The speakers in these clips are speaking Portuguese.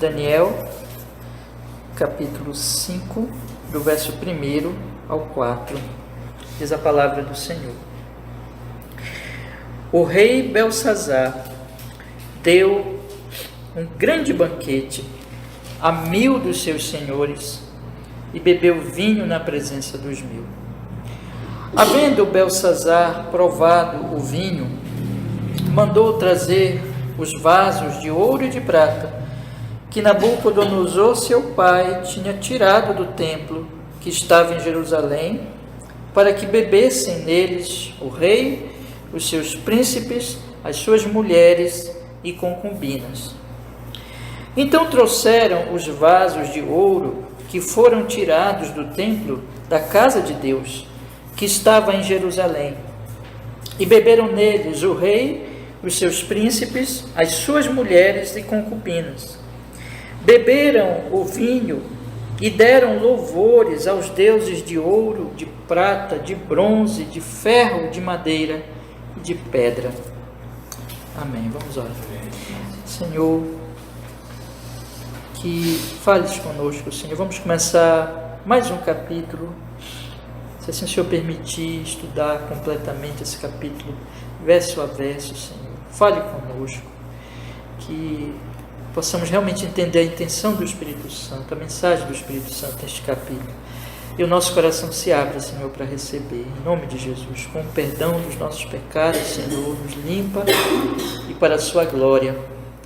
Daniel, capítulo 5, do verso 1 ao 4, diz a palavra do Senhor. O rei Belsazar deu um grande banquete a 1000 dos seus senhores e bebeu vinho na presença dos 1000. Havendo Belsazar provado o vinho, mandou trazer os vasos de ouro e de prata que Nabucodonosor, seu pai, tinha tirado do templo que estava em Jerusalém, para que bebessem neles o rei, os seus príncipes, as suas mulheres e concubinas. Então trouxeram os vasos de ouro que foram tirados do templo da casa de Deus, que estava em Jerusalém, e beberam neles o rei, os seus príncipes, as suas mulheres e concubinas. Beberam o vinho e deram louvores aos deuses de ouro, de prata, de bronze, de ferro, de madeira e de pedra. Amém. Vamos orar. Senhor, que fales conosco, Senhor. Vamos começar mais um capítulo. Se assim o Senhor permitir estudar completamente esse capítulo, verso a verso, Senhor. Fale conosco, que possamos realmente entender a intenção do Espírito Santo, a mensagem do Espírito Santo neste capítulo. E o nosso coração se abra, Senhor, para receber, em nome de Jesus, com o perdão dos nossos pecados, Senhor, nos limpa e para a sua glória,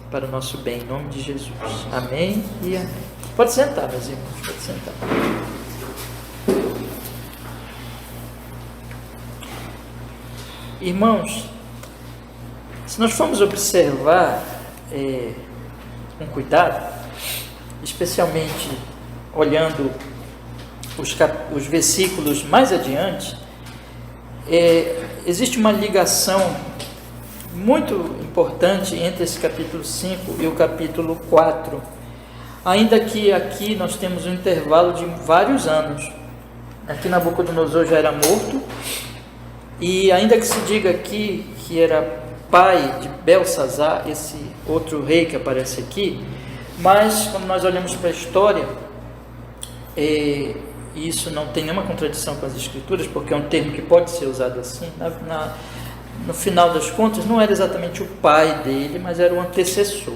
para o nosso bem, em nome de Jesus. Amém e amém. Pode sentar, meus irmãos, pode sentar. Irmãos, se nós formos observar com cuidado, especialmente olhando os versículos mais adiante, existe uma ligação muito importante entre esse capítulo 5 e o capítulo 4, ainda que aqui nós temos um intervalo de vários anos. Aqui Nabucodonosor já era morto, e ainda que se diga aqui que era pai de Belsazar, esse outro rei que aparece aqui, mas quando nós olhamos para a história, e isso não tem nenhuma contradição com as escrituras, porque é um termo que pode ser usado assim, no final das contas não era exatamente o pai dele, mas era o antecessor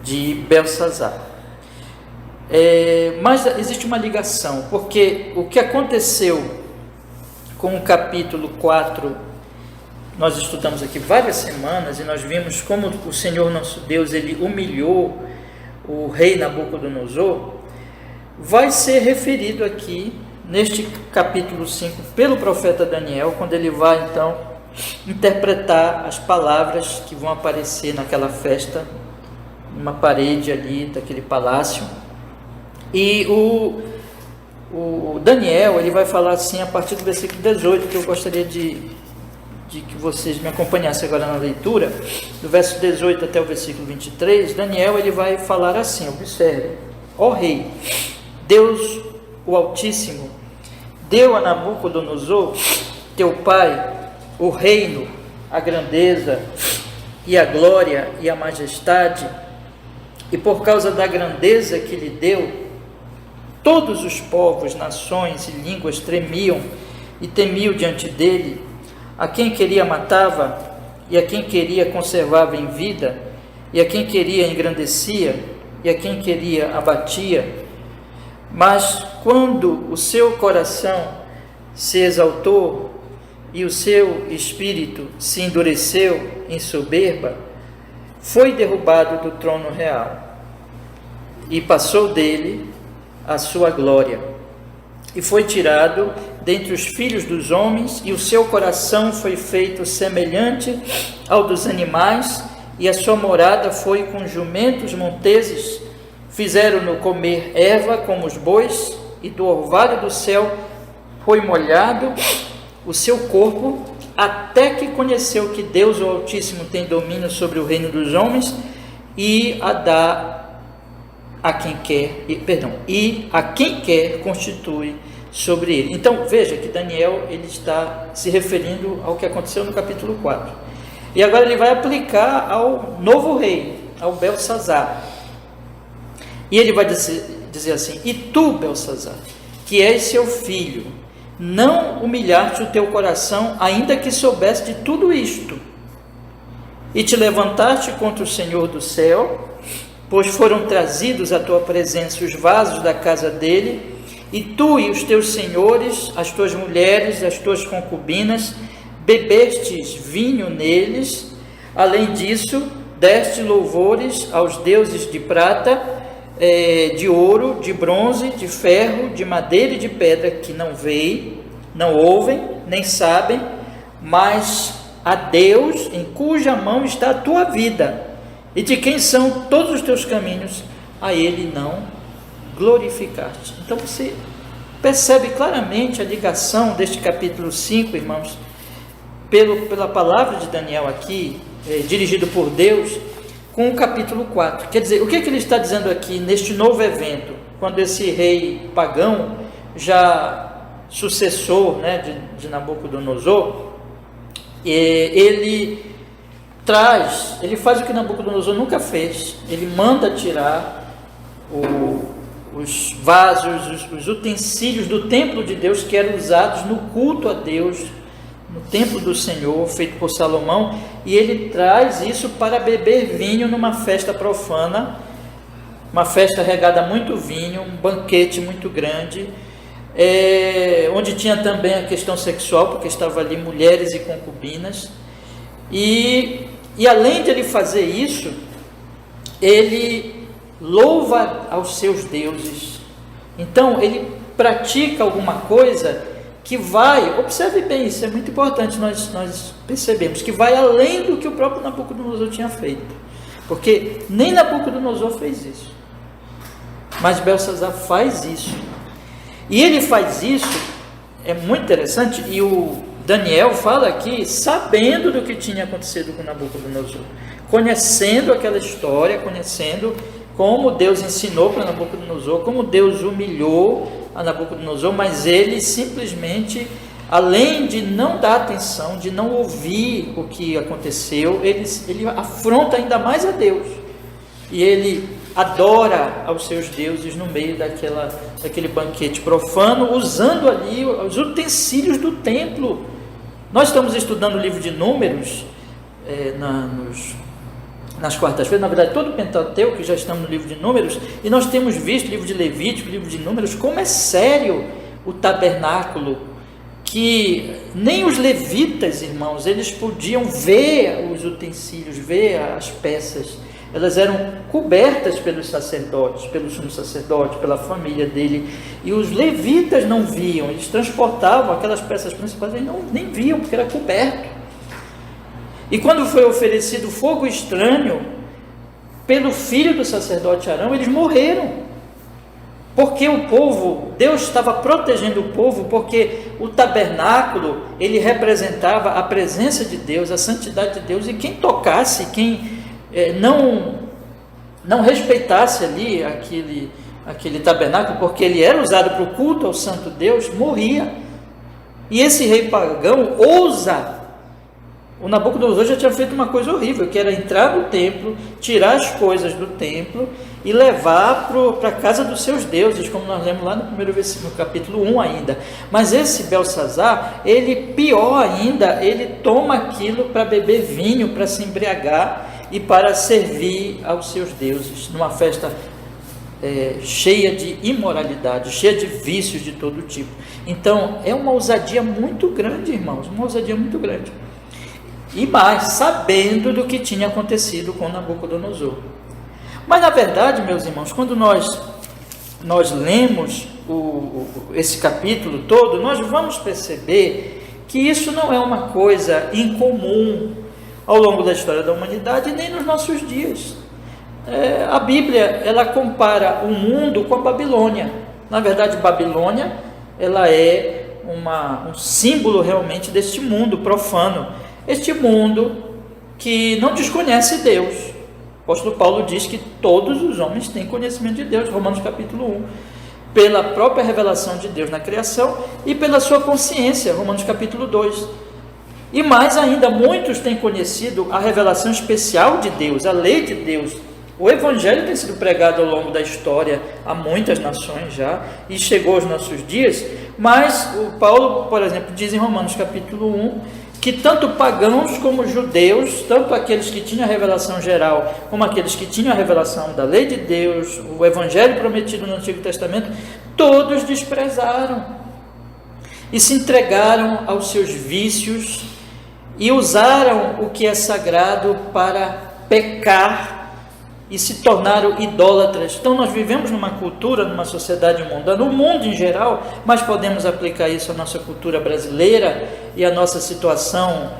de Belsazar. Mas existe uma ligação, porque o que aconteceu com o capítulo 4, nós estudamos aqui várias semanas e nós vimos como o Senhor nosso Deus, ele humilhou o rei Nabucodonosor, vai ser referido aqui neste capítulo 5 pelo profeta Daniel, quando ele vai então interpretar as palavras que vão aparecer naquela festa, numa parede ali daquele palácio. E o Daniel, ele vai falar assim a partir do versículo 18, que eu gostaria de que vocês me acompanhassem agora na leitura, do verso 18 até o versículo 23, Daniel, ele vai falar assim, observe: ó rei, Deus o Altíssimo deu a Nabucodonosor, teu pai, o reino, a grandeza e a glória e a majestade, e por causa da grandeza que lhe deu, todos os povos, nações e línguas tremiam e temiam diante dele. A quem queria matava, e a quem queria conservava em vida, e a quem queria engrandecia, e a quem queria abatia. Mas quando o seu coração se exaltou e o seu espírito se endureceu em soberba, foi derrubado do trono real, e passou dele a sua glória, e foi tirado dentre os filhos dos homens, e o seu coração foi feito semelhante ao dos animais, e a sua morada foi com jumentos monteses. Fizeram-no comer erva como os bois, e do orvalho do céu foi molhado o seu corpo, até que conheceu que Deus, o Altíssimo, tem domínio sobre o reino dos homens, e a dá a quem quer, e a quem quer constitui sobre ele. Então veja que Daniel, ele está se referindo ao que aconteceu no capítulo 4, e agora ele vai aplicar ao novo rei, ao Belsazar. E ele vai dizer assim: e tu, Beltsazar, que és seu filho, não humilhaste o teu coração, ainda que soubesse de tudo isto, e te levantaste contra o Senhor do céu, pois foram trazidos à tua presença os vasos da casa dele, e tu e os teus senhores, as tuas mulheres, as tuas concubinas, bebestes vinho neles. Além disso, deste louvores aos deuses de prata, de ouro, de bronze, de ferro, de madeira e de pedra, que não veem, não ouvem, nem sabem, mas a Deus em cuja mão está a tua vida, e de quem são todos os teus caminhos, a Ele não glorificaste. Então você percebe claramente a ligação deste capítulo 5, irmãos, pela palavra de Daniel aqui, dirigido por Deus, com o capítulo 4. Quer dizer, o que ele está dizendo aqui neste novo evento, quando esse rei pagão, já sucessor, né, de Nabucodonosor, ele faz o que Nabucodonosor nunca fez. Ele manda tirar os vasos, os utensílios do templo de Deus que eram usados no culto a Deus, no templo do Senhor, feito por Salomão, e ele traz isso para beber vinho numa festa profana, uma festa regada a muito vinho, um banquete muito grande, onde tinha também a questão sexual, porque estavam ali mulheres e concubinas, e além de ele fazer isso, ele louva aos seus deuses. Então ele pratica alguma coisa que vai, observe bem, isso é muito importante nós percebemos, que vai além do que o próprio Nabucodonosor tinha feito, porque nem Nabucodonosor fez isso, mas Beltsazar faz isso, e ele faz isso, é muito interessante, e o Daniel fala aqui, sabendo do que tinha acontecido com Nabucodonosor, conhecendo aquela história, conhecendo como Deus ensinou para Nabucodonosor, como Deus humilhou a Nabucodonosor, mas ele simplesmente, além de não dar atenção, de não ouvir o que aconteceu, ele afronta ainda mais a Deus, e ele adora aos seus deuses no meio daquele banquete profano, usando ali os utensílios do templo. Nós estamos estudando o livro de Números, nas quartas-feiras, na verdade todo o Pentateuco, que já estamos no livro de Números, e nós temos visto o livro de Levítico, o livro de Números, como é sério o tabernáculo, que nem os levitas, irmãos, eles podiam ver os utensílios, ver as peças, elas eram cobertas pelos sacerdotes, pelo sumo sacerdote, pela família dele, e os levitas não viam, eles transportavam aquelas peças principais, eles nem viam, porque era coberto. E quando foi oferecido fogo estranho pelo filho do sacerdote Arão, eles morreram, porque o povo, Deus estava protegendo o povo, porque o tabernáculo, ele representava a presença de Deus, a santidade de Deus, e quem tocasse, quem não respeitasse ali aquele tabernáculo, porque ele era usado para o culto ao santo Deus, morria. E esse rei pagão ousa. O Nabucodonosor já tinha feito uma coisa horrível, que era entrar no templo, tirar as coisas do templo e levar para a casa dos seus deuses, como nós lemos lá no primeiro versículo, no capítulo 1 ainda. Mas esse Beltsazar, ele pior ainda, ele toma aquilo para beber vinho, para se embriagar e para servir aos seus deuses, numa festa cheia de imoralidade, cheia de vícios de todo tipo. Então, é uma ousadia muito grande, irmãos, uma ousadia muito grande. E mais, sabendo do que tinha acontecido com Nabucodonosor. Mas na verdade, meus irmãos, quando nós lemos esse capítulo todo, nós vamos perceber que isso não é uma coisa incomum ao longo da história da humanidade, nem nos nossos dias. A Bíblia, ela compara o mundo com a Babilônia. Na verdade, Babilônia, ela é um símbolo realmente deste mundo profano, este mundo que não desconhece Deus. O apóstolo Paulo diz que todos os homens têm conhecimento de Deus, Romanos capítulo 1, pela própria revelação de Deus na criação e pela sua consciência, Romanos capítulo 2. E mais ainda, muitos têm conhecido a revelação especial de Deus, a lei de Deus, O Evangelho tem sido pregado ao longo da história a muitas nações já, e chegou aos nossos dias, mas o Paulo, por exemplo, diz em Romanos capítulo 1, que tanto pagãos como judeus, tanto aqueles que tinham a revelação geral, como aqueles que tinham a revelação da lei de Deus, o Evangelho prometido no Antigo Testamento, todos desprezaram e se entregaram aos seus vícios e usaram o que é sagrado para pecar e se tornaram idólatras. Então nós vivemos numa cultura, numa sociedade mundana, no mundo em geral, mas podemos aplicar isso à nossa cultura brasileira e à nossa situação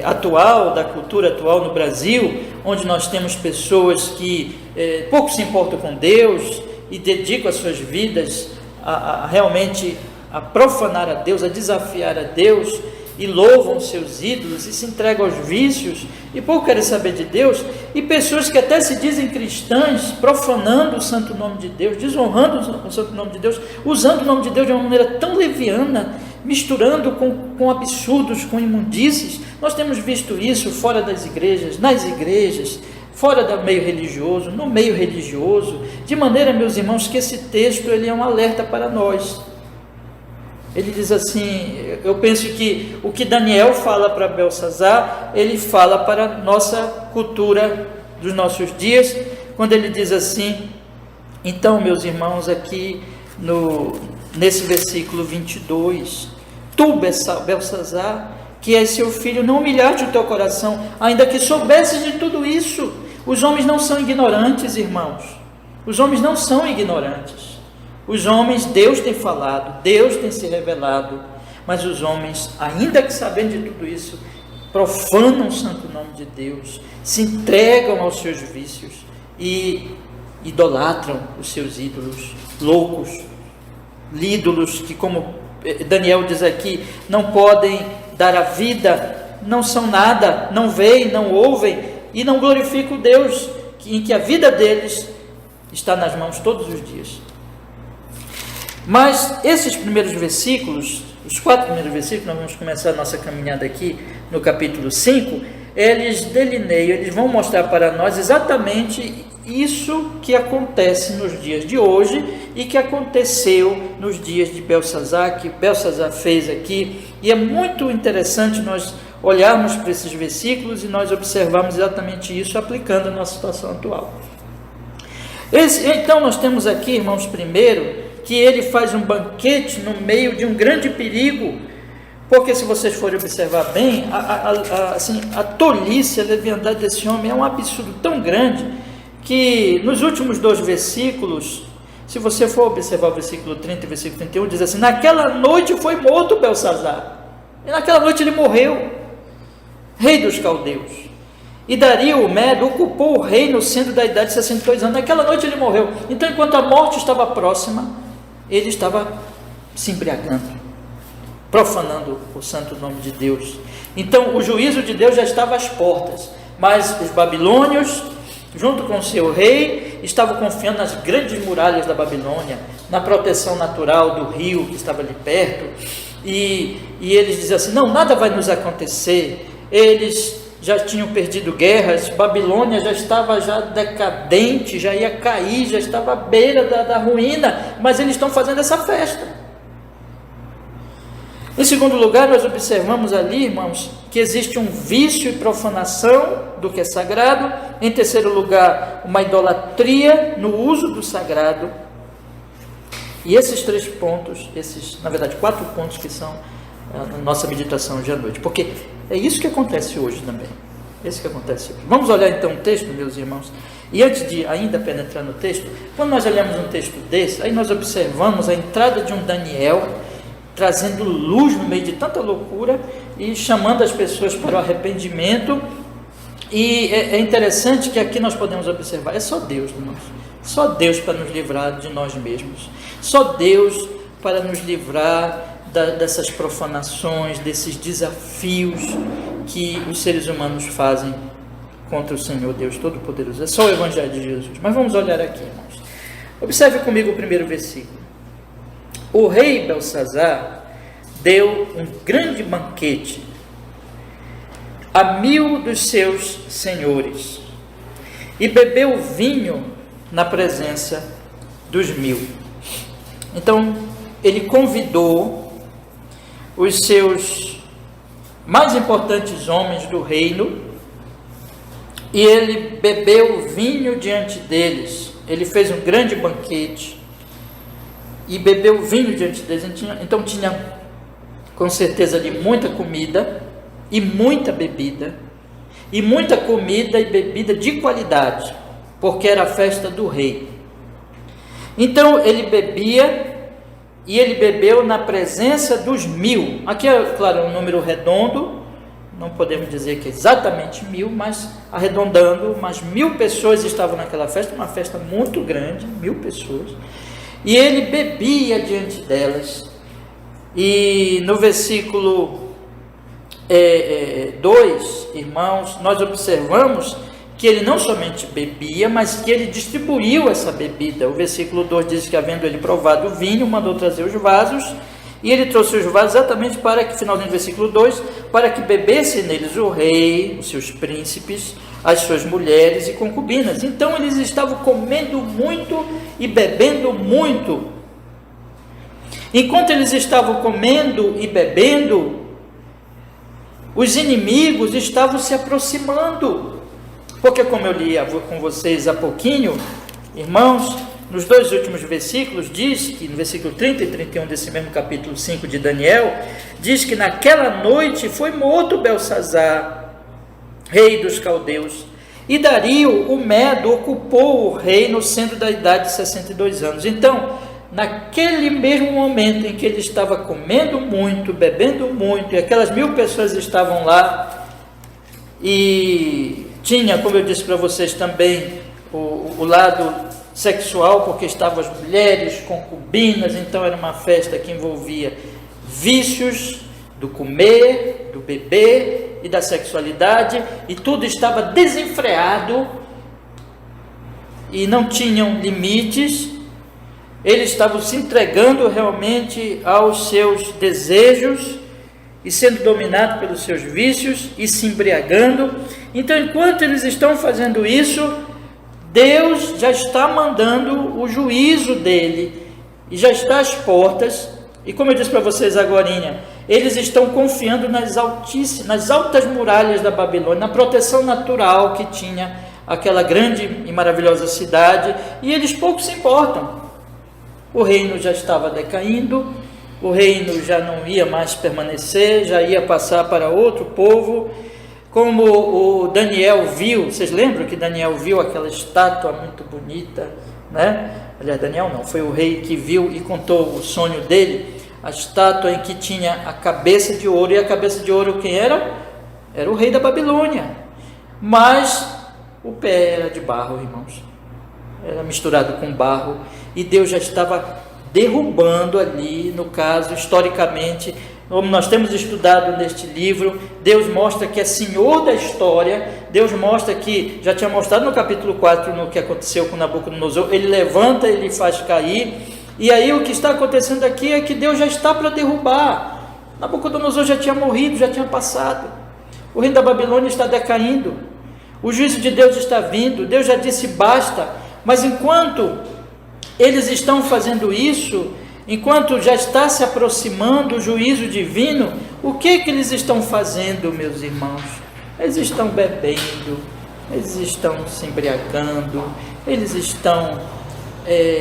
atual, da cultura atual no Brasil, onde nós temos pessoas que pouco se importam com Deus e dedicam as suas vidas realmente a profanar a Deus, a desafiar a Deus, e louvam seus ídolos e se entregam aos vícios e pouco querem saber de Deus, e pessoas que até se dizem cristãs, profanando o santo nome de Deus, desonrando o santo nome de Deus, usando o nome de Deus de uma maneira tão leviana, misturando com absurdos, com imundícies. Nós temos visto isso fora das igrejas, nas igrejas, fora do meio religioso, no meio religioso, de maneira, meus irmãos, que esse texto ele é um alerta para nós. Ele diz assim, eu penso que o que Daniel fala para Belsazar, ele fala para a nossa cultura dos nossos dias, quando ele diz assim, então, meus irmãos, aqui nesse versículo 22, tu, Belsazar, que és seu filho, não humilhaste o teu coração, ainda que soubesses de tudo isso. Os homens não são ignorantes, irmãos, os homens não são ignorantes. Os homens, Deus tem falado, Deus tem se revelado, mas os homens, ainda que sabendo de tudo isso, profanam o santo nome de Deus, se entregam aos seus vícios e idolatram os seus ídolos loucos, ídolos que, como Daniel diz aqui, não podem dar a vida, não são nada, não veem, não ouvem e não glorificam Deus, em que a vida deles está nas mãos todos os dias. Mas esses primeiros versículos, os 4 primeiros versículos, nós vamos começar a nossa caminhada aqui no capítulo 5, eles delineiam, eles vão mostrar para nós exatamente isso que acontece nos dias de hoje e que aconteceu nos dias de Belsazar, que Belsazar fez aqui, e é muito interessante nós olharmos para esses versículos e nós observarmos exatamente isso aplicando a nossa situação atual. Então nós temos aqui, irmãos, primeiro, que ele faz um banquete no meio de um grande perigo, porque se vocês forem observar bem, a tolice, a leviandade desse homem é um absurdo tão grande, que nos últimos 2 versículos, se você for observar o versículo 30 e versículo 31, diz assim, naquela noite foi morto Belsazar, e naquela noite ele morreu, rei dos caldeus, e Dario, o Medo, ocupou o reino sendo da idade de 62 anos, naquela noite ele morreu. Então, enquanto a morte estava próxima, ele estava se embriagando, profanando o santo nome de Deus. Então o juízo de Deus já estava às portas, mas os babilônios, junto com o seu rei, estavam confiando nas grandes muralhas da Babilônia, na proteção natural do rio que estava ali perto, e eles diziam assim, não, nada vai nos acontecer. Eles já tinham perdido guerras, Babilônia já estava decadente, já ia cair, já estava à beira da ruína, mas eles estão fazendo essa festa. Em segundo lugar, nós observamos ali, irmãos, que existe um vício e profanação do que é sagrado. Em terceiro lugar, uma idolatria no uso do sagrado. E esses 3 pontos, na verdade 4 pontos que são a nossa meditação hoje à noite, porque é isso que acontece hoje também. Isso que acontece hoje. Vamos olhar então o texto, meus irmãos. E antes de ainda penetrar no texto, quando nós olhamos um texto desse, aí nós observamos a entrada de um Daniel, trazendo luz no meio de tanta loucura e chamando as pessoas para o arrependimento. E é interessante que aqui nós podemos observar, é só Deus, irmãos. Só Deus para nos livrar de nós mesmos. Só Deus para nos livrar dessas profanações, desses desafios que os seres humanos fazem contra o Senhor Deus Todo-Poderoso. É só o Evangelho de Jesus. Mas vamos olhar aqui, irmãos. Observe comigo o primeiro versículo. O rei Belsazar deu um grande banquete a 1000 dos seus senhores e bebeu vinho na presença dos 1000. Então, ele convidou os seus mais importantes homens do reino, e ele bebeu vinho diante deles. Ele fez um grande banquete e bebeu vinho diante deles. Então tinha com certeza ali muita comida e muita bebida, e muita comida e bebida de qualidade, porque era a festa do rei. Então ele bebia, e ele bebeu na presença dos 1000. Aqui é, claro, um número redondo, não podemos dizer que é exatamente 1000, mas arredondando, mas 1000 pessoas estavam naquela festa, uma festa muito grande, 1000 pessoas, e ele bebia diante delas. E no versículo 2, irmãos, nós observamos que ele não somente bebia, mas que ele distribuiu essa bebida. O versículo 2 diz que, havendo ele provado o vinho, mandou trazer os vasos, e ele trouxe os vasos exatamente para que, finalmente, versículo 2, para que bebesse neles o rei, os seus príncipes, as suas mulheres e concubinas. Então eles estavam comendo muito e bebendo muito. Enquanto eles estavam comendo e bebendo, os inimigos estavam se aproximando, porque, como eu li com vocês há pouquinho, irmãos, nos 2 últimos versículos, diz que, no versículo 30 e 31 desse mesmo capítulo 5 de Daniel, diz que naquela noite foi morto Belsazar, rei dos caldeus, e Dario, o Medo, ocupou o reino, sendo da idade de 62 anos. Então, naquele mesmo momento em que ele estava comendo muito, bebendo muito, e aquelas 1000 pessoas estavam lá, e tinha, como eu disse para vocês também, o lado sexual, porque estavam as mulheres, concubinas, então era uma festa que envolvia vícios do comer, do beber e da sexualidade, e tudo estava desenfreado, e não tinham limites. Eles estavam se entregando realmente aos seus desejos e sendo dominados pelos seus vícios e se embriagando. Então, enquanto eles estão fazendo isso, Deus já está mandando o juízo dele e já está às portas. E como eu disse para vocês agorinha, eles estão confiando nas altas muralhas da Babilônia, na proteção natural que tinha aquela grande e maravilhosa cidade, e eles pouco se importam. O reino já estava decaindo, o reino já não ia mais permanecer, já ia passar para outro povo. Como o Daniel viu, vocês lembram que Daniel viu aquela estátua muito bonita, né? Aliás, Daniel não, foi o rei que viu e contou o sonho dele, a estátua em que tinha a cabeça de ouro, e a cabeça de ouro quem era? Era o rei da Babilônia, mas o pé era de barro, irmãos, era misturado com barro, e Deus já estava derrubando ali, no caso, historicamente, como nós temos estudado neste livro, Deus mostra que é Senhor da história. Deus mostra que, já tinha mostrado no capítulo 4, no que aconteceu com Nabucodonosor, ele levanta, ele faz cair, e aí o que está acontecendo aqui é que Deus já está para derrubar. Nabucodonosor já tinha morrido, já tinha passado, o reino da Babilônia está decaindo, o juízo de Deus está vindo, Deus já disse basta. Mas enquanto eles estão fazendo isso, enquanto já está se aproximando o juízo divino, o que eles estão fazendo, meus irmãos? Eles estão bebendo, eles estão se embriagando, eles estão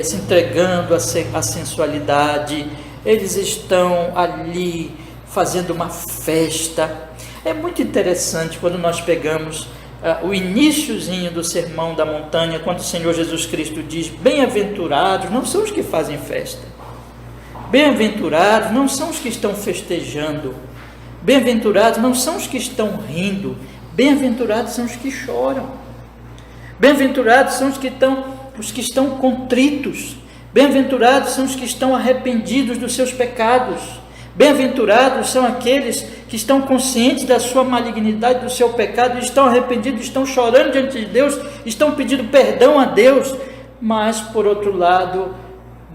se entregando à sensualidade, eles estão ali fazendo uma festa. É muito interessante quando nós pegamos o iniciozinho do Sermão da Montanha, quando o Senhor Jesus Cristo diz: bem-aventurados não são os que fazem festa, bem-aventurados não são os que estão festejando, bem-aventurados não são os que estão rindo, bem-aventurados são os que choram, bem-aventurados são os que estão contritos, bem-aventurados são os que estão arrependidos dos seus pecados, bem-aventurados são aqueles que estão conscientes da sua malignidade, do seu pecado, estão arrependidos, estão chorando diante de Deus, estão pedindo perdão a Deus, mas por outro lado,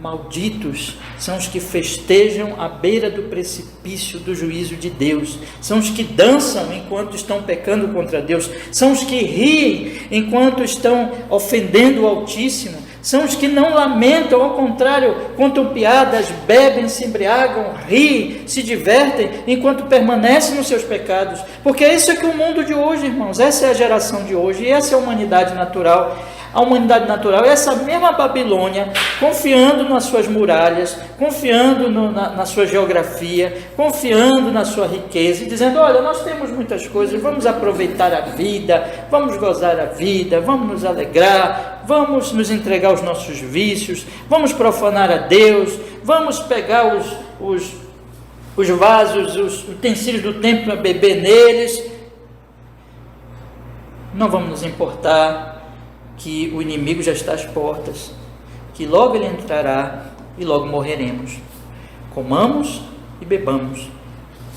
malditos são os que festejam à beira do precipício do juízo de Deus, são os que dançam enquanto estão pecando contra Deus, são os que riem enquanto estão ofendendo o Altíssimo, são os que não lamentam, ao contrário, contam piadas, bebem, se embriagam, riem, se divertem enquanto permanecem nos seus pecados, porque é isso que o mundo de hoje, irmãos, essa é a geração de hoje, e essa é a humanidade natural. A humanidade natural é essa mesma Babilônia, confiando nas suas muralhas, confiando na sua geografia, confiando na sua riqueza, e dizendo, olha, nós temos muitas coisas, vamos aproveitar a vida, vamos gozar a vida, vamos nos alegrar, vamos nos entregar aos nossos vícios, vamos profanar a Deus, vamos pegar os vasos, os utensílios do templo para beber neles, não vamos nos importar que o inimigo já está às portas, que logo ele entrará e logo morreremos. Comamos e bebamos,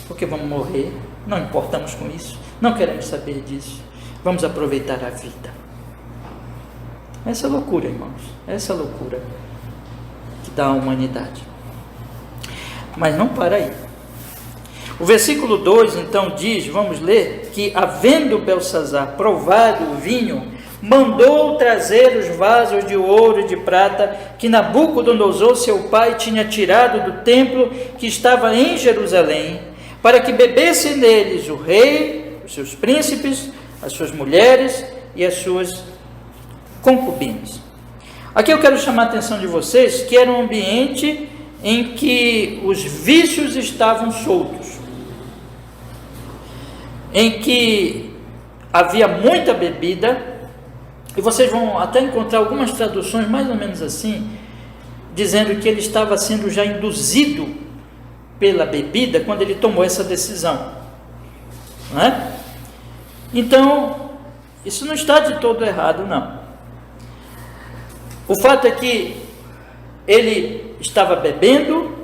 porque vamos morrer, não importamos com isso, não queremos saber disso, vamos aproveitar a vida. Essa é loucura, irmãos, essa é loucura que dá a humanidade. Mas não para aí. O versículo 2 então diz, vamos ler, que havendo Belsazar provado o vinho, mandou trazer os vasos de ouro e de prata que Nabucodonosor, seu pai, tinha tirado do templo que estava em Jerusalém, para que bebesse neles o rei, os seus príncipes, as suas mulheres e as suas concubinas. Aqui eu quero chamar a atenção de vocês que era um ambiente em que os vícios estavam soltos, em que havia muita bebida. E vocês vão até encontrar algumas traduções mais ou menos assim, dizendo que ele estava sendo já induzido pela bebida quando ele tomou essa decisão, não é? Então, isso não está de todo errado, não. O fato é que ele estava bebendo,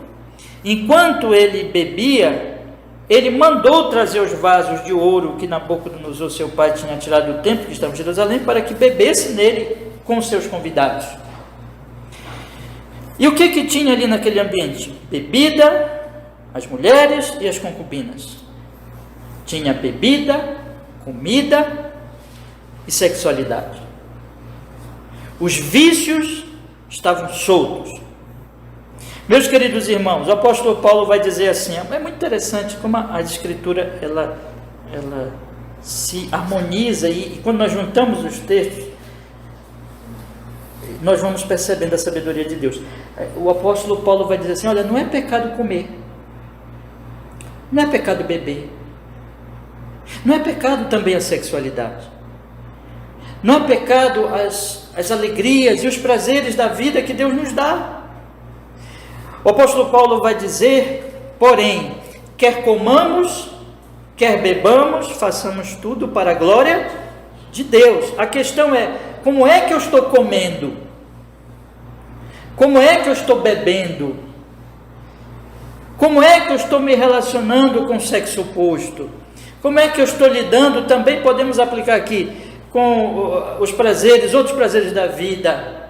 enquanto ele bebia, ele mandou trazer os vasos de ouro que Nabucodonosor, seu pai, tinha tirado do templo que estava em Jerusalém, para que bebesse nele com os seus convidados. E o que tinha ali naquele ambiente? Bebida, as mulheres e as concubinas. Tinha bebida, comida e sexualidade. Os vícios estavam soltos. Meus queridos irmãos, o apóstolo Paulo vai dizer assim, é muito interessante como a escritura ela se harmoniza e quando nós juntamos os textos, nós vamos percebendo a sabedoria de Deus. O apóstolo Paulo vai dizer assim, olha, não é pecado comer, não é pecado beber, não é pecado também a sexualidade, não é pecado as alegrias e os prazeres da vida que Deus nos dá. O apóstolo Paulo vai dizer, porém, quer comamos, quer bebamos, façamos tudo para a glória de Deus. A questão é, como é que eu estou comendo? Como é que eu estou bebendo? Como é que eu estou me relacionando com o sexo oposto? Como é que eu estou lidando? Também podemos aplicar aqui com os prazeres, outros prazeres da vida,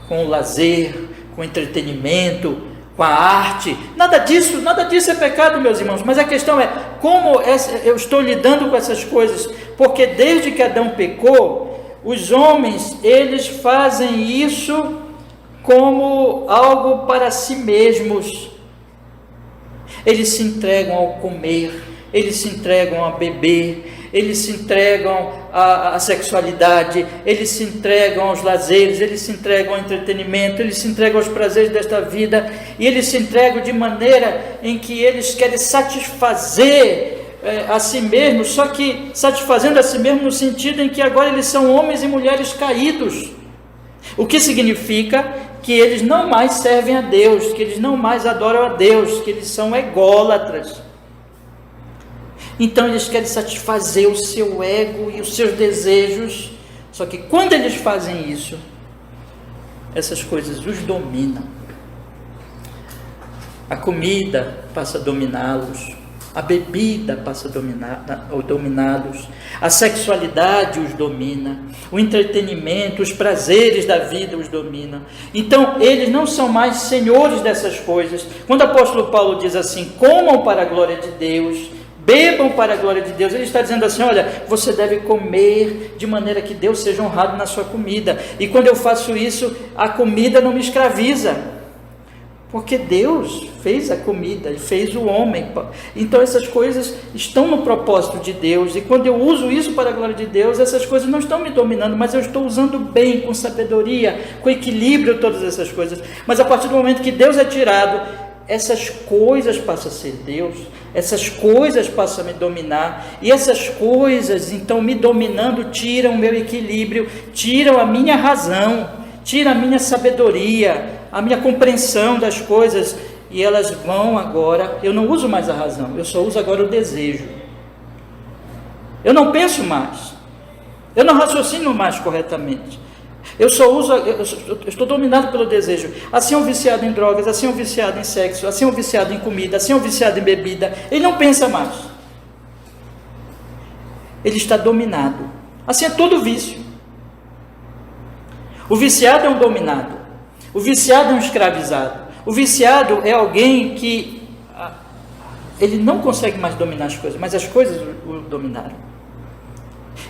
com o lazer, com o entretenimento, com a arte. Nada disso é pecado, meus irmãos, mas a questão é como eu estou lidando com essas coisas, porque desde que Adão pecou, os homens, eles fazem isso como algo para si mesmos. Eles se entregam ao comer, eles se entregam a beber, eles se entregam à sexualidade, eles se entregam aos lazeres, eles se entregam ao entretenimento, eles se entregam aos prazeres desta vida, e eles se entregam de maneira em que eles querem satisfazer a si mesmos, só que satisfazendo a si mesmos no sentido em que agora eles são homens e mulheres caídos, o que significa que eles não mais servem a Deus, que eles não mais adoram a Deus, que eles são ególatras. Então eles querem satisfazer o seu ego e os seus desejos, só que quando eles fazem isso, essas coisas os dominam. A comida passa a dominá-los, A bebida passa a dominá-los, a sexualidade os domina, o entretenimento, os prazeres da vida os dominam. Então, eles não são mais senhores dessas coisas. Quando o apóstolo Paulo diz assim, comam para a glória de Deus, bebam para a glória de Deus, ele está dizendo assim, olha, você deve comer de maneira que Deus seja honrado na sua comida. E quando eu faço isso, a comida não me escraviza. Porque Deus fez a comida e fez o homem. Então essas coisas estão no propósito de Deus. E quando eu uso isso para a glória de Deus, essas coisas não estão me dominando, mas eu estou usando bem, com sabedoria, com equilíbrio, todas essas coisas. Mas a partir do momento que Deus é tirado, essas coisas passam a ser Deus. Essas coisas passam a me dominar. E essas coisas, então, me dominando, tiram o meu equilíbrio, tiram a minha razão, tiram a minha sabedoria, a minha compreensão das coisas, e elas vão agora, eu não uso mais a razão, eu só uso agora o desejo. Eu não penso mais, eu não raciocino mais corretamente, eu só uso, eu estou dominado pelo desejo. Assim é um viciado em drogas, assim é um viciado em sexo, assim é um viciado em comida, assim é um viciado em bebida, ele não pensa mais, ele está dominado. Assim é todo vício. O viciado é um dominado. O viciado é um escravizado. O viciado é alguém que ele não consegue mais dominar as coisas, mas as coisas o dominaram.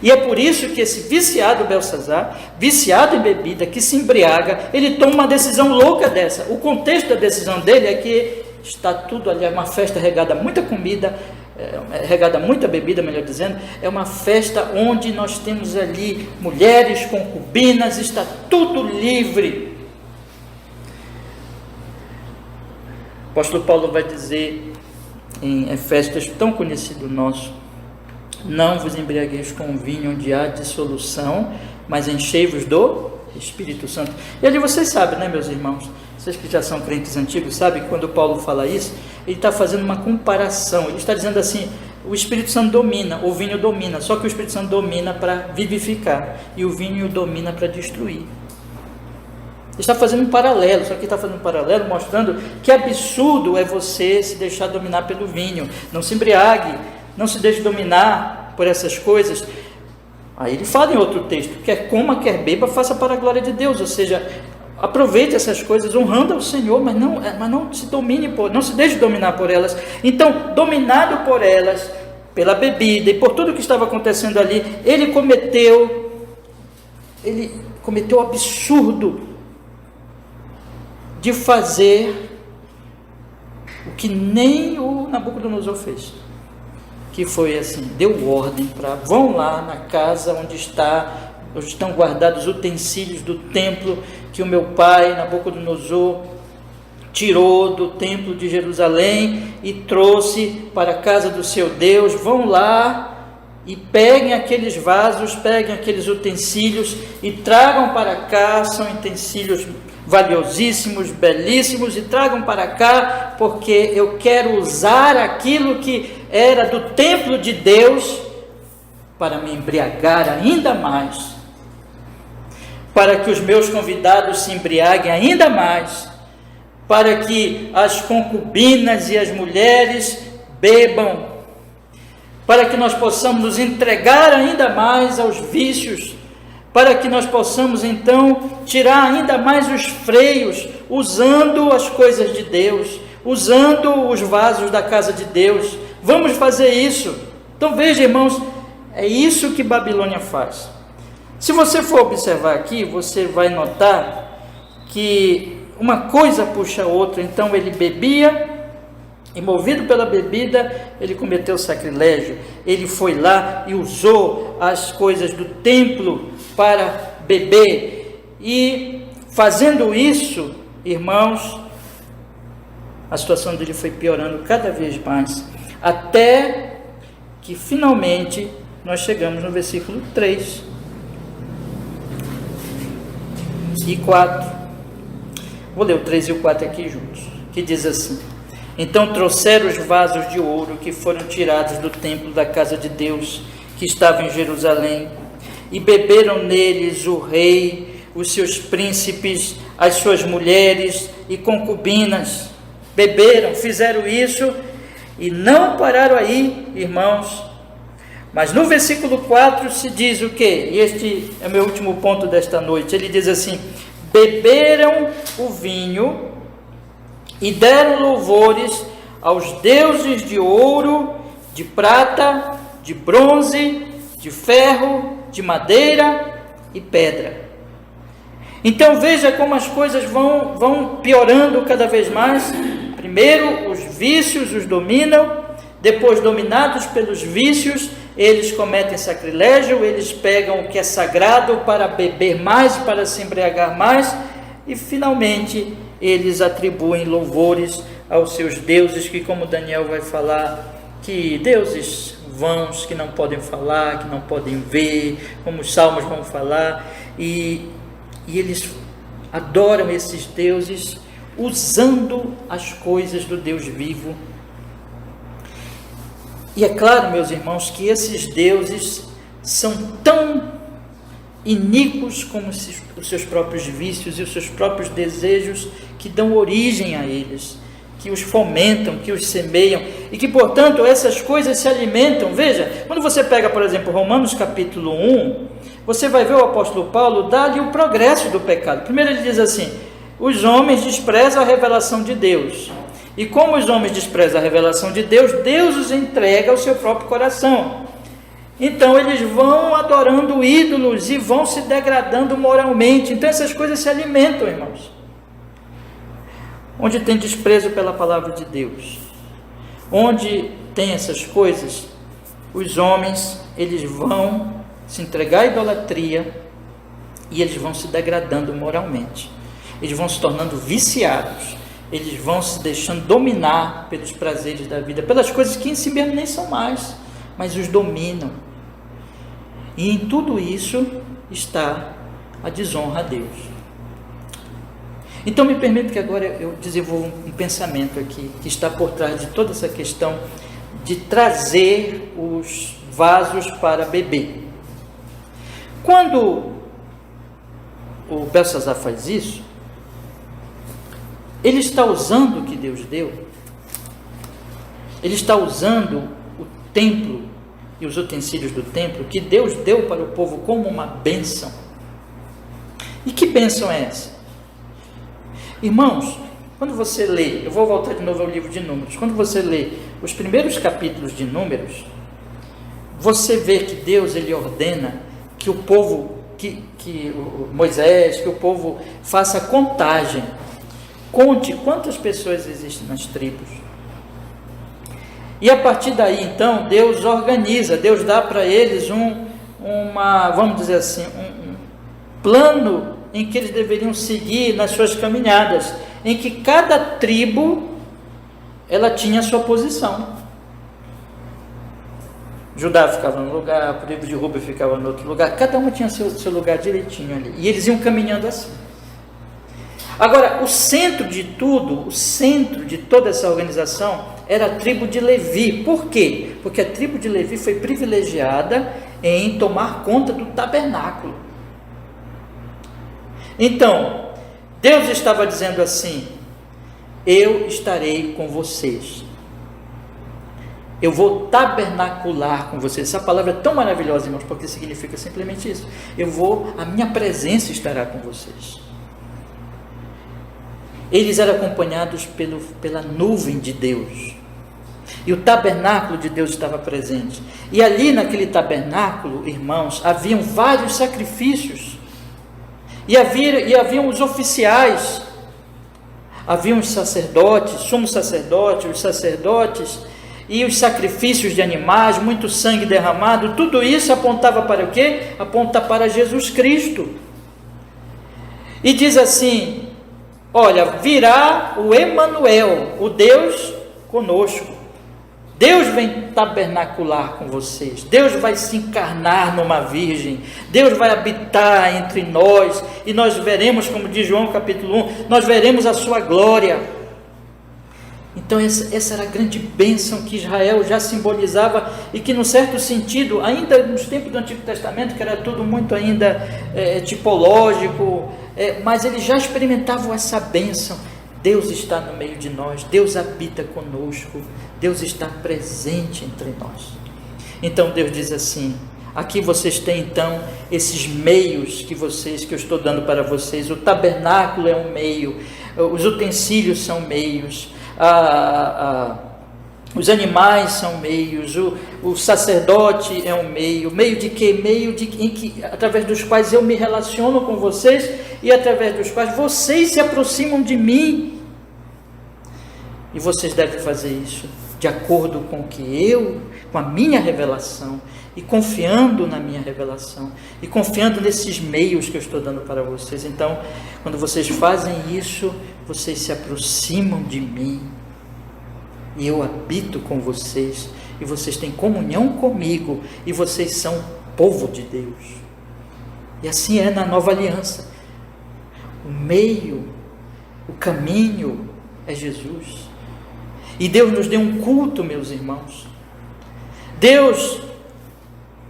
E é por isso que esse viciado Belsazar, viciado em bebida, que se embriaga, ele toma uma decisão louca dessa. O contexto da decisão dele é que está tudo ali, é uma festa regada a muita comida, regada a muita bebida, melhor dizendo, é uma festa onde nós temos ali mulheres, concubinas, está tudo livre. O apóstolo Paulo vai dizer em Efésios, texto tão conhecido nosso, não vos embriagueis com vinho onde há dissolução, mas enchei-vos do Espírito Santo. E ali vocês sabem, né, meus irmãos, vocês que já são crentes antigos, sabem que quando Paulo fala isso, ele está fazendo uma comparação, ele está dizendo assim, o Espírito Santo domina, o vinho domina, só que o Espírito Santo domina para vivificar, e o vinho domina para destruir. Está fazendo um paralelo, só que está fazendo um paralelo mostrando que absurdo é você se deixar dominar pelo vinho. Não se embriague, não se deixe dominar por essas coisas. Aí ele fala em outro texto, quer coma, quer beba, faça para a glória de Deus, ou seja, aproveite essas coisas honrando ao Senhor, mas não se domine não se deixe dominar por elas. Então, dominado por elas, pela bebida e por tudo que estava acontecendo ali, ele cometeu o absurdo de fazer o que nem o Nabucodonosor fez, que foi assim, deu ordem para, vão lá na casa onde estão guardados os utensílios do templo que o meu pai Nabucodonosor tirou do templo de Jerusalém e trouxe para a casa do seu Deus. Vão lá e peguem aqueles vasos, peguem aqueles utensílios e tragam para cá, são utensílios valiosíssimos, belíssimos, e tragam para cá, porque eu quero usar aquilo que era do templo de Deus para me embriagar ainda mais, para que os meus convidados se embriaguem ainda mais, para que as concubinas e as mulheres bebam, para que nós possamos nos entregar ainda mais aos vícios, para que nós possamos então tirar ainda mais os freios, usando as coisas de Deus, usando os vasos da casa de Deus. Vamos fazer isso. Então veja, irmãos, é isso que Babilônia faz. Se você for observar aqui, você vai notar que uma coisa puxa a outra. Então ele bebia, e movido pela bebida, ele cometeu sacrilégio. Ele foi lá e usou as coisas do templo para beber. E fazendo isso, irmãos, a situação dele foi piorando cada vez mais, até que finalmente nós chegamos no versículo 3 e 4. Vou ler o 3 e o 4 aqui juntos, que diz assim: então trouxeram os vasos de ouro que foram tirados do templo da casa de Deus, que estava em Jerusalém, e beberam neles o rei, os seus príncipes, as suas mulheres e concubinas. Beberam, fizeram isso, E não pararam aí, irmãos. Mas no versículo 4 se diz o quê? E este é o meu último ponto desta noite. Ele diz assim: beberam o vinho e deram louvores aos deuses de ouro, de prata, de bronze, de ferro, de madeira e pedra. Então veja como as coisas vão piorando cada vez mais. Primeiro os vícios os dominam, depois, dominados pelos vícios, eles cometem sacrilégio, eles pegam o que é sagrado para beber mais, para se embriagar mais, e finalmente eles atribuem louvores aos seus deuses, que, como Daniel vai falar, que deuses vãos, que não podem falar, que não podem ver, como os salmos vão falar, e eles adoram esses deuses usando as coisas do Deus vivo. E é claro, meus irmãos, que esses deuses são tão iníquos como os seus próprios vícios e os seus próprios desejos, que dão origem a eles, que os fomentam, que os semeiam, e que, portanto, essas coisas se alimentam. Veja, quando você pega, por exemplo, Romanos capítulo 1, você vai ver o apóstolo Paulo dar-lhe o progresso do pecado. Primeiro ele diz assim: os homens desprezam a revelação de Deus, e como os homens desprezam a revelação de Deus, Deus os entrega ao seu próprio coração. Então eles vão adorando ídolos e vão se degradando moralmente. Então essas coisas se alimentam, irmãos. Onde tem desprezo pela palavra de Deus, onde tem essas coisas, os homens, eles vão se entregar à idolatria e eles vão se degradando moralmente. Eles vão se tornando viciados, eles vão se deixando dominar pelos prazeres da vida, pelas coisas que em si mesmo nem são mais, mas os dominam. E em tudo isso está a desonra a Deus. Então me permita que agora eu desenvolva um pensamento aqui, que está por trás de toda essa questão de trazer os vasos para beber. Quando o Belsazar faz isso, ele está usando o que Deus deu, ele está usando o templo e os utensílios do templo que Deus deu para o povo como uma bênção. E que bênção é essa? Irmãos, quando você lê, eu vou voltar de novo ao livro de Números, quando você lê os primeiros capítulos de Números, você vê que Deus, ele ordena que o povo, Moisés, que o povo faça contagem, conte quantas pessoas existem nas tribos. E a partir daí, então, Deus organiza, Deus dá para eles vamos dizer assim, um plano em que eles deveriam seguir nas suas caminhadas, em que cada tribo, ela tinha a sua posição. Judá ficava num lugar, a tribo de Rúben ficava no outro lugar, cada uma tinha seu lugar direitinho ali, e eles iam caminhando assim. Agora, o centro de tudo, o centro de toda essa organização era a tribo de Levi. Por quê? Porque a tribo de Levi foi privilegiada em tomar conta do tabernáculo. Então, Deus estava dizendo assim: eu estarei com vocês, eu vou tabernacular com vocês. Essa palavra é tão maravilhosa, irmãos, porque significa simplesmente isso: a minha presença estará com vocês. Eles eram acompanhados pela nuvem de Deus, e o tabernáculo de Deus estava presente, e ali naquele tabernáculo, irmãos, haviam vários sacrifícios, e haviam os oficiais, haviam os sacerdotes, sumo sacerdote, os sacerdotes, e os sacrifícios de animais, muito sangue derramado. Tudo isso apontava para o quê? Aponta para Jesus Cristo. E diz assim: olha, virá o Emanuel, o Deus conosco. Deus vem tabernacular com vocês. Deus vai se encarnar numa virgem. Deus vai habitar entre nós. E nós veremos, como diz João capítulo 1, nós veremos a sua glória. Então essa era a grande bênção que Israel já simbolizava, e que, num certo sentido, ainda nos tempos do Antigo Testamento, que era tudo muito ainda tipológico, mas eles já experimentavam essa bênção. Deus está no meio de nós, Deus habita conosco, Deus está presente entre nós. Então Deus diz assim: aqui vocês têm então esses meios que eu estou dando para vocês. O tabernáculo é um meio, os utensílios são meios, os animais são meios, o sacerdote é um meio de quê? Através dos quais eu me relaciono com vocês e através dos quais vocês se aproximam de mim. E vocês devem fazer isso de acordo com a minha revelação, e confiando na minha revelação, e confiando nesses meios que eu estou dando para vocês. Então, quando vocês fazem isso, vocês se aproximam de mim, e eu habito com vocês, e vocês têm comunhão comigo, e vocês são povo de Deus. E assim é na nova aliança. O meio, o caminho é Jesus. E Deus nos deu um culto, meus irmãos. Deus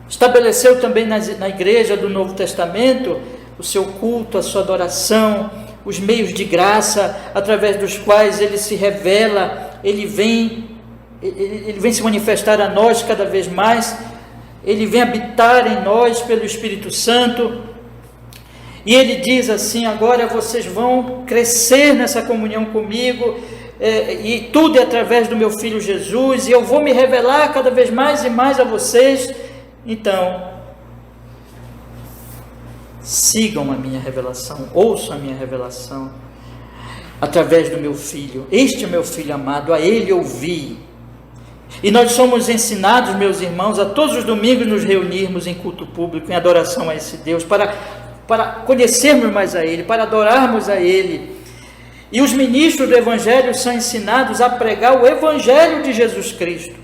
estabeleceu também na igreja do Novo Testamento o seu culto, a sua adoração, os meios de graça através dos quais Ele se revela, Ele vem se manifestar a nós cada vez mais, Ele vem habitar em nós pelo Espírito Santo. E Ele diz assim: agora vocês vão crescer nessa comunhão comigo, e tudo é através do meu Filho Jesus, e eu vou me revelar cada vez mais e mais a vocês. Então, sigam a minha revelação, ouçam a minha revelação, através do meu Filho. Este é meu Filho amado, a Ele ouvi. E nós somos ensinados, meus irmãos, a todos os domingos nos reunirmos em culto público, em adoração a esse Deus, para conhecermos mais a Ele, para adorarmos a Ele. E os ministros do Evangelho são ensinados a pregar o Evangelho de Jesus Cristo,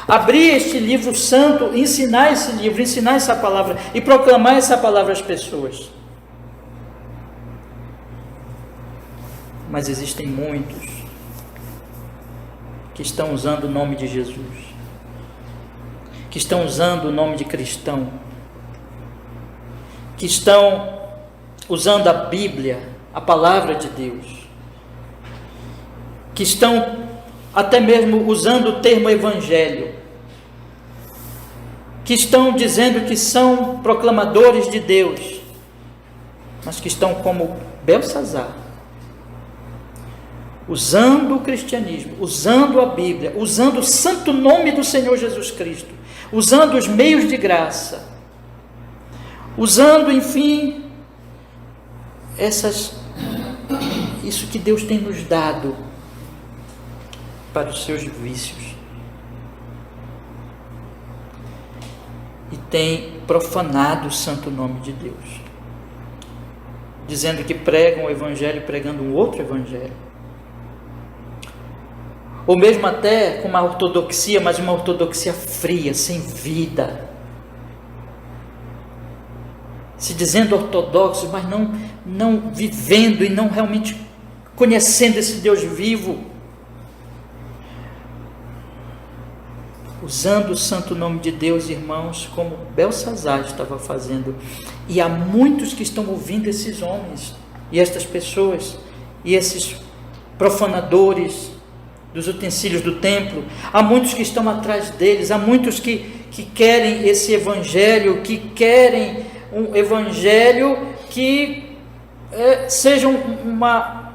abrir este livro santo, ensinar esse livro, ensinar essa palavra e proclamar essa palavra às pessoas. Mas existem muitos que estão usando o nome de Jesus, que estão usando o nome de cristão, que estão usando a Bíblia, a palavra de Deus, que estão até mesmo usando o termo evangelho, que estão dizendo que são proclamadores de Deus, mas que estão como Belsazar, usando o cristianismo, usando a Bíblia, usando o santo nome do Senhor Jesus Cristo, usando os meios de graça, usando, enfim, isso que Deus tem nos dado para os seus vícios, e tem profanado o santo nome de Deus, dizendo que pregam o evangelho pregando um outro evangelho, ou mesmo até com uma ortodoxia, mas uma ortodoxia fria, sem vida, se dizendo ortodoxos, mas não vivendo e não realmente conhecendo esse Deus vivo, usando o santo nome de Deus, irmãos, como Belsazar estava fazendo. E há muitos que estão ouvindo esses homens e estas pessoas e esses profanadores dos utensílios do templo. Há muitos que estão atrás deles, há muitos que querem esse evangelho, que querem um evangelho que seja uma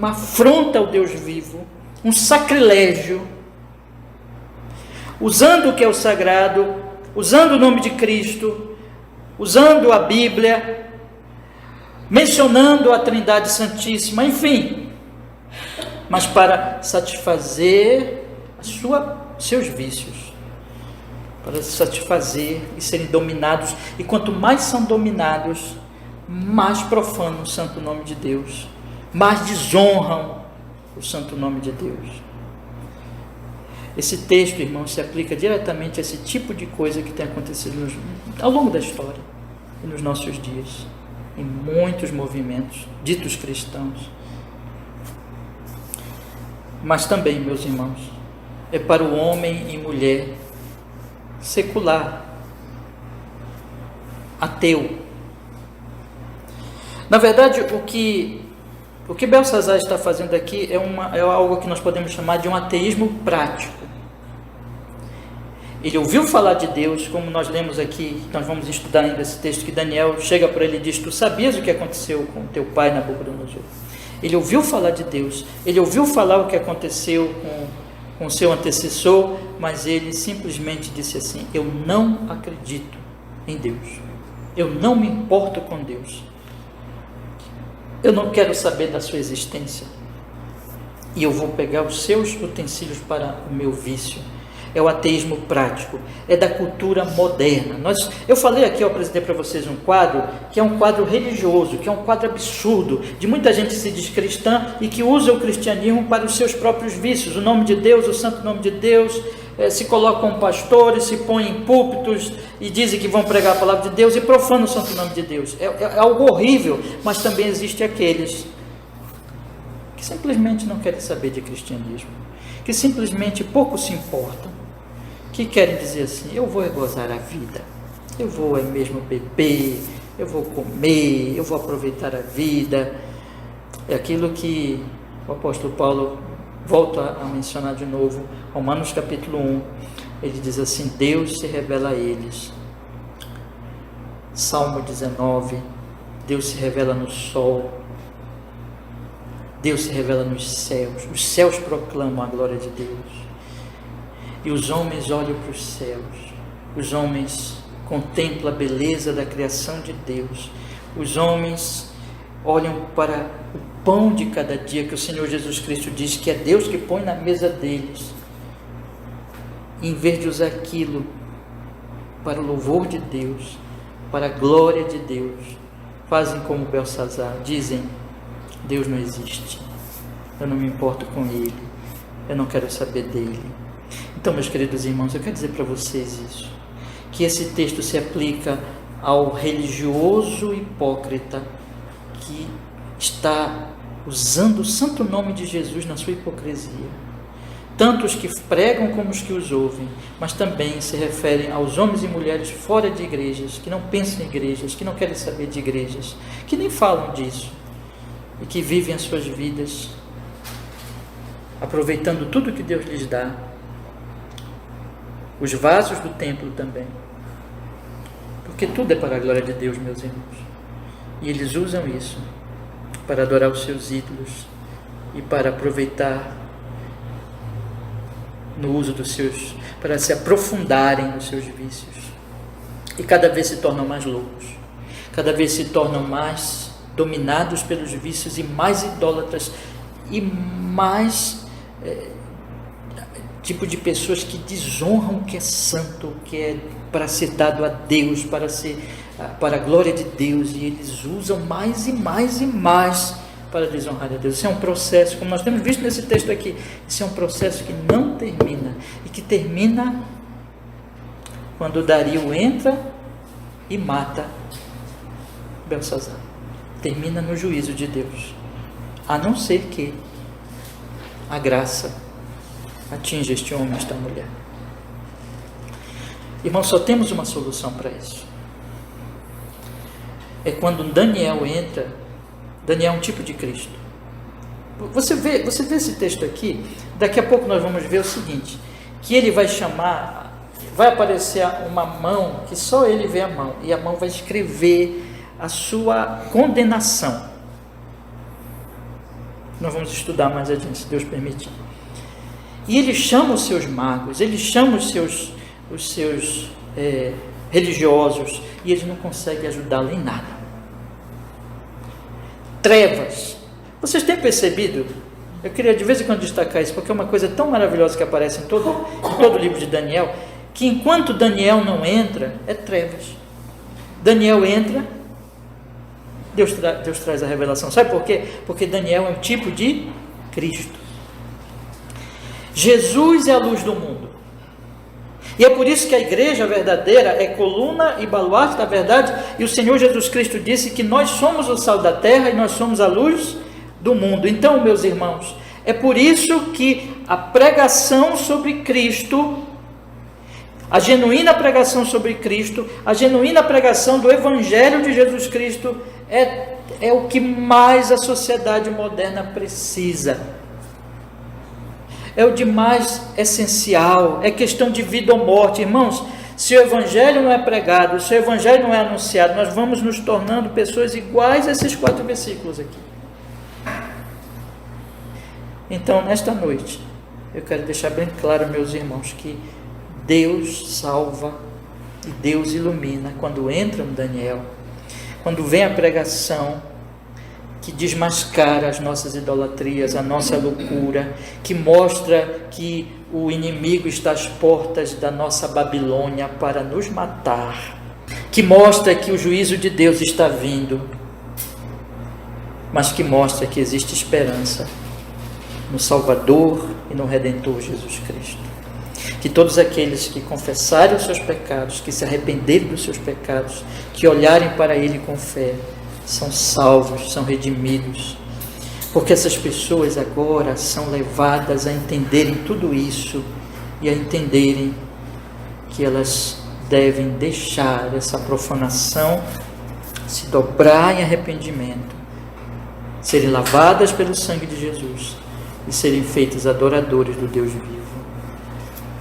afronta ao Deus vivo, um sacrilégio, usando o que é o sagrado, usando o nome de Cristo, usando a Bíblia, mencionando a Trindade Santíssima, enfim, mas para satisfazer seus vícios, para satisfazer e serem dominados. E quanto mais são dominados, mais profanam o santo nome de Deus, mais desonram o santo nome de Deus. Esse texto, irmão, se aplica diretamente a esse tipo de coisa que tem acontecido ao longo da história e nos nossos dias, em muitos movimentos ditos cristãos. Mas também, meus irmãos, é para o homem e mulher secular, ateu. Na verdade, o que O que Belsazar está fazendo aqui é algo que nós podemos chamar de um ateísmo prático. Ele ouviu falar de Deus, como nós lemos aqui, nós vamos estudar ainda esse texto, que Daniel chega para ele e diz: tu sabias o que aconteceu com teu pai Nabucodonosor? Ele ouviu falar de Deus, ele ouviu falar o que aconteceu com o seu antecessor, mas ele simplesmente disse assim: eu não acredito em Deus, eu não me importo com Deus, eu não quero saber da sua existência, e eu vou pegar os seus utensílios para o meu vício. É o ateísmo prático, é da cultura moderna. Eu falei aqui, eu apresentei para vocês um quadro, que é um quadro religioso, que é um quadro absurdo, de muita gente que se diz cristã e que usa o cristianismo para os seus próprios vícios, o nome de Deus, o santo nome de Deus, se colocam pastores, se põem em púlpitos e dizem que vão pregar a palavra de Deus e profanam o santo nome de Deus. É algo horrível, mas também existe aqueles que simplesmente não querem saber de cristianismo, que simplesmente pouco se importam, que querem dizer assim: eu vou gozar a vida, eu vou mesmo beber, eu vou comer, eu vou aproveitar a vida. É aquilo que o apóstolo Paulo volta a mencionar de novo, Romanos capítulo 1, ele diz assim: Deus se revela a eles. Salmo 19, Deus se revela no sol, Deus se revela nos céus, os céus proclamam a glória de Deus, e os homens olham para os céus, os homens contemplam a beleza da criação de Deus, os homens olham para o pão de cada dia que o Senhor Jesus Cristo diz que é Deus que põe na mesa deles, e em vez de usar aquilo para o louvor de Deus, para a glória de Deus, fazem como Belsazar, dizem: Deus não existe, eu não me importo com Ele, eu não quero saber dEle. Então, meus queridos irmãos, eu quero dizer para vocês isso, que esse texto se aplica ao religioso hipócrita que está usando o santo nome de Jesus na sua hipocrisia. Tanto os que pregam como os que os ouvem, mas também se referem aos homens e mulheres fora de igrejas, que não pensam em igrejas, que não querem saber de igrejas, que nem falam disso, e que vivem as suas vidas aproveitando tudo que Deus lhes dá, os vasos do templo também, porque tudo é para a glória de Deus, meus irmãos, e eles usam isso para adorar os seus ídolos e para aproveitar no uso dos seus, para se aprofundarem nos seus vícios, e cada vez se tornam mais loucos, cada vez se tornam mais dominados pelos vícios e mais idólatras e mais tipo de pessoas que desonram o que é santo, que é para ser dado a Deus, para a glória de Deus, e eles usam mais e mais e mais para desonrar a Deus. Isso é um processo, como nós temos visto nesse texto aqui, isso é um processo que não termina, e que termina quando Dario entra e mata Belsazar. Termina no juízo de Deus, a não ser que a graça atinja este homem, esta mulher. Irmão, só temos uma solução para isso. É quando Daniel entra. Daniel é um tipo de Cristo. Você vê esse texto aqui, daqui a pouco nós vamos ver o seguinte, que ele vai chamar, vai aparecer uma mão, que só ele vê a mão, e a mão vai escrever a sua condenação. Nós vamos estudar mais adiante, se Deus permitir. E ele chama os seus magos, ele chama os seus religiosos, e eles não conseguem ajudá-lo em nada. Trevas. Vocês têm percebido? Eu queria de vez em quando destacar isso, porque é uma coisa tão maravilhosa que aparece em todo o livro de Daniel, que enquanto Daniel não entra, é trevas. Daniel entra, Deus traz a revelação. Sabe por quê? Porque Daniel é um tipo de Cristo. Jesus é a luz do mundo. E é por isso que a igreja verdadeira é coluna e baluarte da verdade, e o Senhor Jesus Cristo disse que nós somos o sal da terra e nós somos a luz do mundo. Então, meus irmãos, é por isso que a pregação sobre Cristo, a genuína pregação sobre Cristo, a genuína pregação do Evangelho de Jesus Cristo é é o que mais a sociedade moderna precisa. É o de mais essencial, é questão de vida ou morte. Irmãos, se o Evangelho não é pregado, se o Evangelho não é anunciado, nós vamos nos tornando pessoas iguais a esses 4 versículos aqui. Então, nesta noite, eu quero deixar bem claro, meus irmãos, que Deus salva e Deus ilumina quando entra no Daniel, quando vem a pregação que desmascara as nossas idolatrias, a nossa loucura, que mostra que o inimigo está às portas da nossa Babilônia para nos matar, que mostra que o juízo de Deus está vindo, mas que mostra que existe esperança no Salvador e no Redentor Jesus Cristo. Que todos aqueles que confessarem os seus pecados, que se arrependerem dos seus pecados, que olharem para Ele com fé, são salvos, são redimidos, porque essas pessoas agora são levadas a entenderem tudo isso e a entenderem que elas devem deixar essa profanação, se dobrar em arrependimento, serem lavadas pelo sangue de Jesus e serem feitos adoradores do Deus vivo.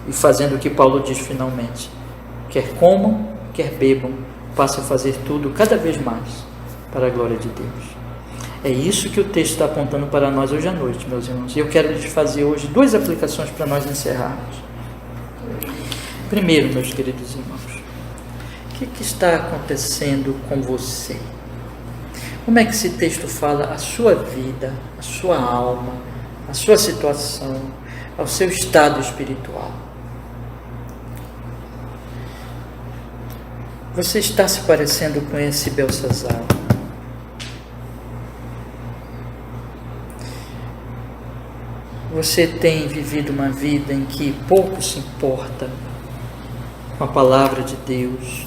E fazendo o que Paulo diz finalmente: quer comam, quer bebam, passem a fazer tudo cada vez mais para a glória de Deus. É isso que o texto está apontando para nós hoje à noite, meus irmãos. E eu quero lhes fazer hoje 2 aplicações para nós encerrarmos. Primeiro, meus queridos irmãos, o que está acontecendo com você? Como é que esse texto fala a sua vida, a sua alma, a sua situação, ao seu estado espiritual? Você está se parecendo com esse Belsazar? Você tem vivido uma vida em que pouco se importa com a palavra de Deus,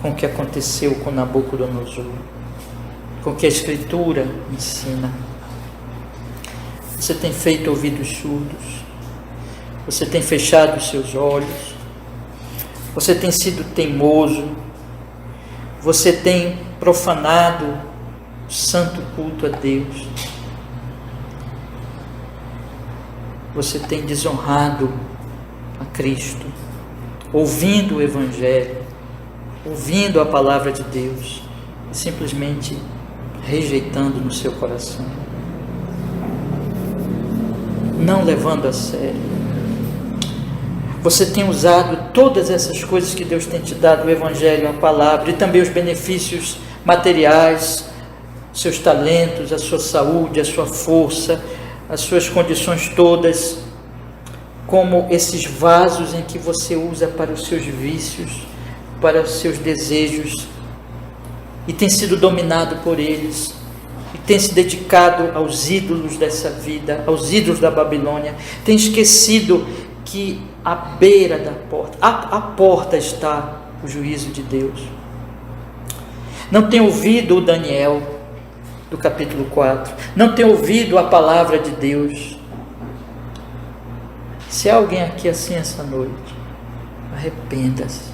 com o que aconteceu com Nabucodonosor, com o que a Escritura ensina? Você tem feito ouvidos surdos? Você tem fechado os seus olhos? Você tem sido teimoso? Você tem profanado o santo culto a Deus? Você tem desonrado a Cristo, ouvindo o Evangelho, ouvindo a palavra de Deus, e simplesmente rejeitando no seu coração, não levando a sério. Você tem usado todas essas coisas que Deus tem te dado, o Evangelho, a palavra, e também os benefícios materiais, seus talentos, a sua saúde, a sua força, as suas condições todas, como esses vasos em que você usa para os seus vícios, para os seus desejos, e tem sido dominado por eles, e tem se dedicado aos ídolos dessa vida, aos ídolos da Babilônia, tem esquecido que à beira da porta, à porta está o juízo de Deus. Não tem ouvido o Daniel do capítulo 4, não tem ouvido a palavra de Deus. Se há alguém aqui assim essa noite, arrependa-se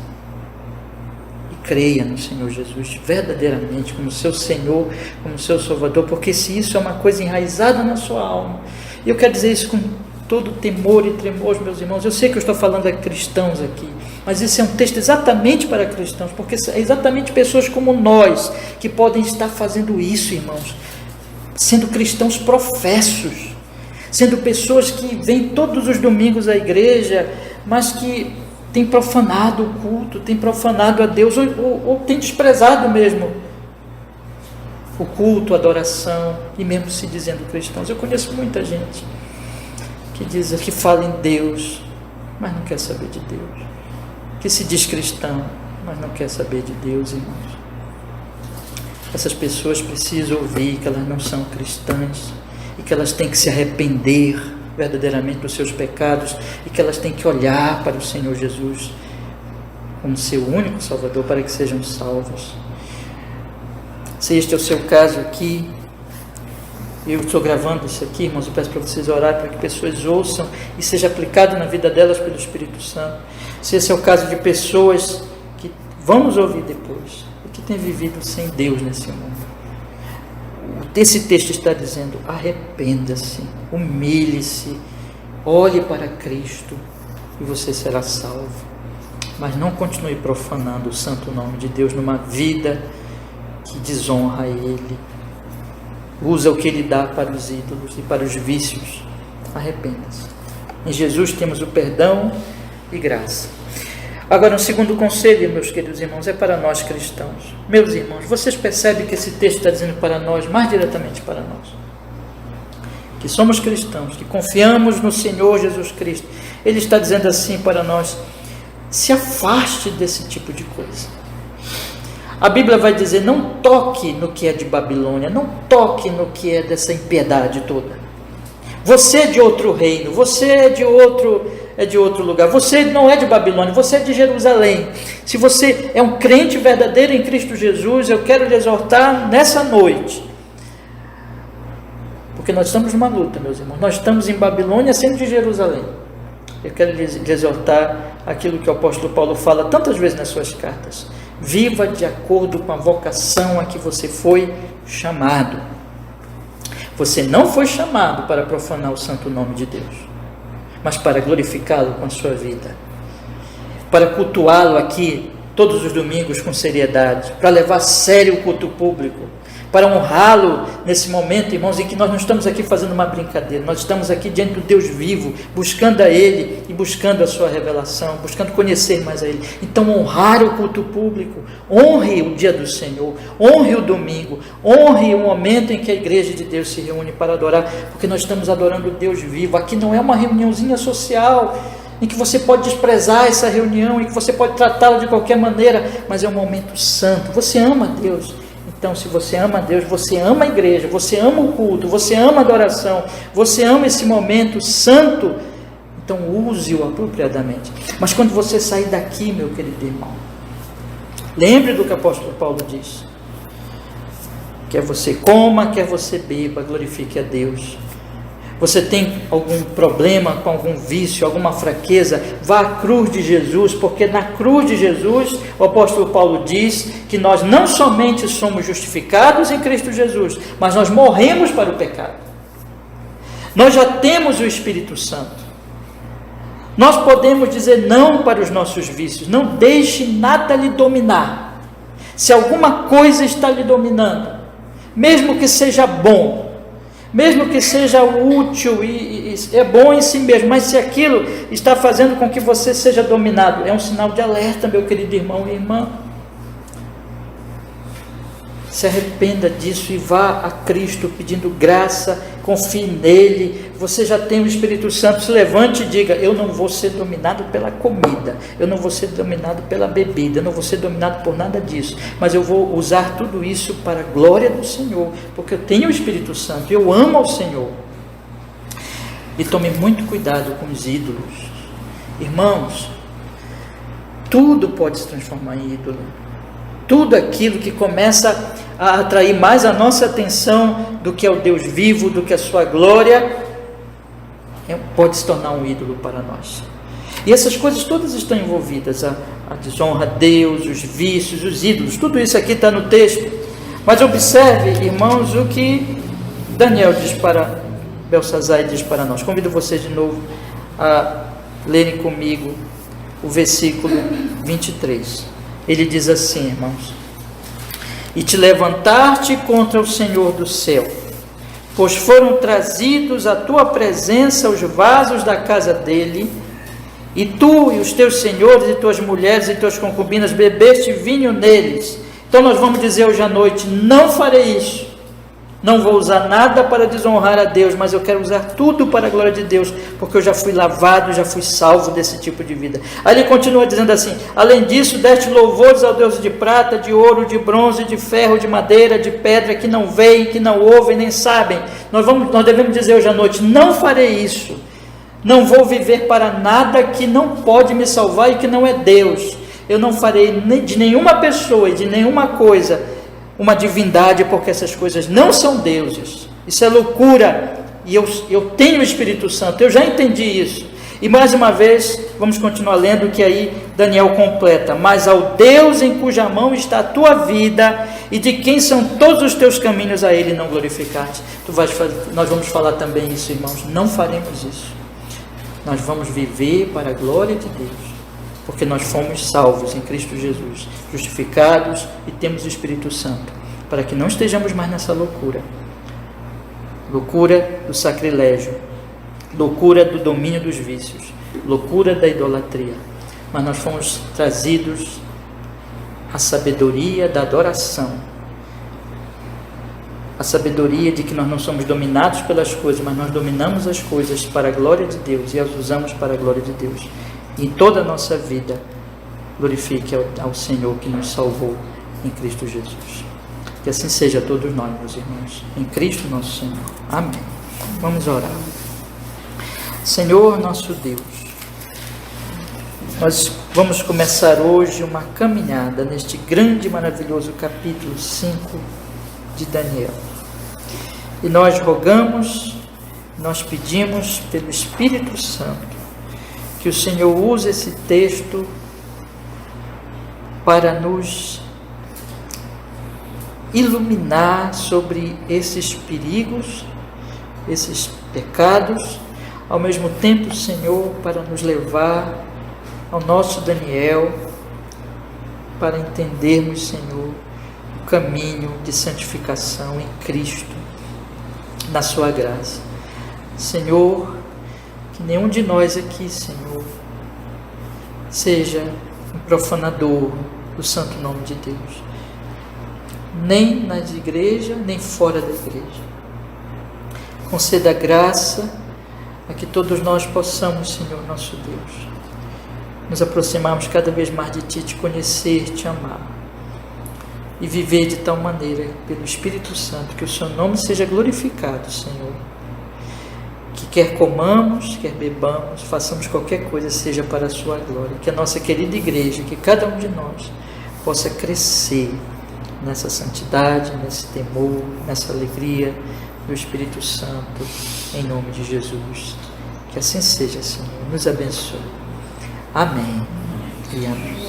e creia no Senhor Jesus verdadeiramente como seu Senhor, como seu Salvador, porque se isso é uma coisa enraizada na sua alma, e eu quero dizer isso com todo temor e tremor, meus irmãos, eu sei que eu estou falando a cristãos aqui, mas esse é um texto exatamente para cristãos, porque é exatamente pessoas como nós que podem estar fazendo isso, irmãos, sendo cristãos professos, sendo pessoas que vêm todos os domingos à igreja, mas que têm profanado o culto, têm profanado a Deus, ou têm desprezado mesmo o culto, a adoração, e mesmo se dizendo cristãos. Eu conheço muita gente que diz, que fala em Deus, mas não quer saber de Deus, que se diz cristão, mas não quer saber de Deus, irmãos. Essas pessoas precisam ouvir que elas não são cristãs, e que elas têm que se arrepender verdadeiramente dos seus pecados, e que elas têm que olhar para o Senhor Jesus como seu único Salvador, para que sejam salvos. Se este é o seu caso aqui, eu estou gravando isso aqui, irmãos, eu peço para vocês orarem para que pessoas ouçam e seja aplicado na vida delas pelo Espírito Santo. Se esse é o caso de pessoas que vão nos ouvir depois e que têm vivido sem Deus nesse mundo, esse texto está dizendo: arrependa-se, humilhe-se, olhe para Cristo e você será salvo. Mas não continue profanando o santo nome de Deus numa vida que desonra Ele. Usa o que Ele dá para os ídolos e para os vícios. Arrependa-se. Em Jesus temos o perdão e graça. Agora, um segundo conselho, meus queridos irmãos, é para nós cristãos. Meus irmãos, vocês percebem que esse texto está dizendo para nós, mais diretamente para nós, que somos cristãos, que confiamos no Senhor Jesus Cristo. Ele está dizendo assim para nós: se afaste desse tipo de coisa. A Bíblia vai dizer: não toque no que é de Babilônia, não toque no que é dessa impiedade toda. Você é de outro reino, você é de outro lugar, você não é de Babilônia, você é de Jerusalém. Se você é um crente verdadeiro em Cristo Jesus, eu quero lhe exortar nessa noite, porque nós estamos numa luta, meus irmãos. Nós estamos em Babilônia sendo de Jerusalém. Eu quero lhe exortar aquilo que o apóstolo Paulo fala tantas vezes nas suas cartas: viva de acordo com a vocação a que você foi chamado. Você não foi chamado para profanar o santo nome de Deus, mas para glorificá-lo com a sua vida, para cultuá-lo aqui todos os domingos com seriedade, para levar a sério o culto público, para honrá-lo nesse momento, irmãos, em que nós não estamos aqui fazendo uma brincadeira. Nós estamos aqui diante do Deus vivo, buscando a Ele e buscando a sua revelação, buscando conhecer mais a Ele. Então, honrar o culto público, honre o dia do Senhor, honre o domingo, honre o momento em que a igreja de Deus se reúne para adorar, porque nós estamos adorando o Deus vivo. Aqui não é uma reuniãozinha social, em que você pode desprezar essa reunião, em que você pode tratá-la de qualquer maneira, mas é um momento santo. Você ama Deus. Então, se você ama a Deus, você ama a igreja, você ama o culto, você ama a adoração, você ama esse momento santo, então use-o apropriadamente. Mas quando você sair daqui, meu querido irmão, lembre do que o apóstolo Paulo diz: quer você coma, quer você beba, glorifique a Deus. Você tem algum problema com algum vício, alguma fraqueza, vá à cruz de Jesus, porque na cruz de Jesus, o apóstolo Paulo diz que nós não somente somos justificados em Cristo Jesus, mas nós morremos para o pecado. Nós já temos o Espírito Santo. Nós podemos dizer não para os nossos vícios. Não deixe nada lhe dominar. Se alguma coisa está lhe dominando, mesmo que seja bom, mesmo que seja útil e é bom em si mesmo, mas se aquilo está fazendo com que você seja dominado, é um sinal de alerta, meu querido irmão e irmã. Se arrependa disso e vá a Cristo pedindo graça, confie nele. Você já tem o Espírito Santo. Se levante e diga: eu não vou ser dominado pela comida, eu não vou ser dominado pela bebida, eu não vou ser dominado por nada disso, mas eu vou usar tudo isso para a glória do Senhor, porque eu tenho o Espírito Santo, eu amo ao Senhor. E tome muito cuidado com os ídolos, irmãos. Tudo pode se transformar em ídolo. Tudo aquilo que começa a atrair mais a nossa atenção do que é o Deus vivo, do que a sua glória, pode se tornar um ídolo para nós. E essas coisas todas estão envolvidas: a desonra a Deus, os vícios, os ídolos. Tudo isso aqui está no texto. Mas observe, irmãos, o que Daniel diz para Belsazar e diz para nós. Convido vocês de novo a lerem comigo o versículo 23. Ele diz assim, irmãos: e te levantar-te contra o Senhor do céu, pois foram trazidos à tua presença os vasos da casa dele, e tu e os teus senhores e tuas mulheres e tuas concubinas bebeste vinho neles. Então nós vamos dizer hoje à noite: não farei isso, não vou usar nada para desonrar a Deus, mas eu quero usar tudo para a glória de Deus, porque eu já fui lavado, já fui salvo desse tipo de vida. Aí ele continua dizendo assim: além disso, deste louvores ao Deus de prata, de ouro, de bronze, de ferro, de madeira, de pedra, que não veem, que não ouvem, nem sabem. Nós devemos dizer hoje à noite: não farei isso, não vou viver para nada que não pode me salvar e que não é Deus. Eu não farei de nenhuma pessoa e de nenhuma coisa uma divindade, porque essas coisas não são deuses. Isso é loucura. E eu tenho o Espírito Santo, eu já entendi isso. E mais uma vez, vamos continuar lendo que aí Daniel completa: mas ao Deus em cuja mão está a tua vida e de quem são todos os teus caminhos, a Ele não glorificaste. Nós vamos falar também isso, irmãos, não faremos isso. Nós vamos viver para a glória de Deus, porque nós fomos salvos em Cristo Jesus, justificados e temos o Espírito Santo, para que não estejamos mais nessa loucura do sacrilégio, loucura do domínio dos vícios, loucura da idolatria, mas nós fomos trazidos à sabedoria da adoração, a sabedoria de que nós não somos dominados pelas coisas, mas nós dominamos as coisas para a glória de Deus e as usamos para a glória de Deus. E em toda a nossa vida glorifique ao Senhor que nos salvou em Cristo Jesus. Que assim seja a todos nós, meus irmãos, em Cristo nosso Senhor. Amém. Vamos orar. Senhor nosso Deus, nós vamos começar hoje uma caminhada neste grande e maravilhoso capítulo 5 de Daniel. E nós rogamos, nós pedimos pelo Espírito Santo que o Senhor use esse texto para nos iluminar sobre esses perigos, esses pecados, ao mesmo tempo, Senhor, para nos levar ao nosso Daniel, para entendermos, Senhor, o caminho de santificação em Cristo, na sua graça. Senhor, que nenhum de nós aqui, Senhor, seja um profanador do santo nome de Deus, nem na igreja, nem fora da igreja. Conceda graça a que todos nós possamos, Senhor nosso Deus, nos aproximarmos cada vez mais de Ti, te conhecer, te amar e viver de tal maneira pelo Espírito Santo que o Seu nome seja glorificado, Senhor. Que quer comamos, quer bebamos, façamos qualquer coisa, seja para a Sua glória. Que a nossa querida igreja, que cada um de nós possa crescer nessa santidade, nesse temor, nessa alegria do Espírito Santo, em nome de Jesus. Que assim seja, Senhor. Nos abençoe. Amém e amém.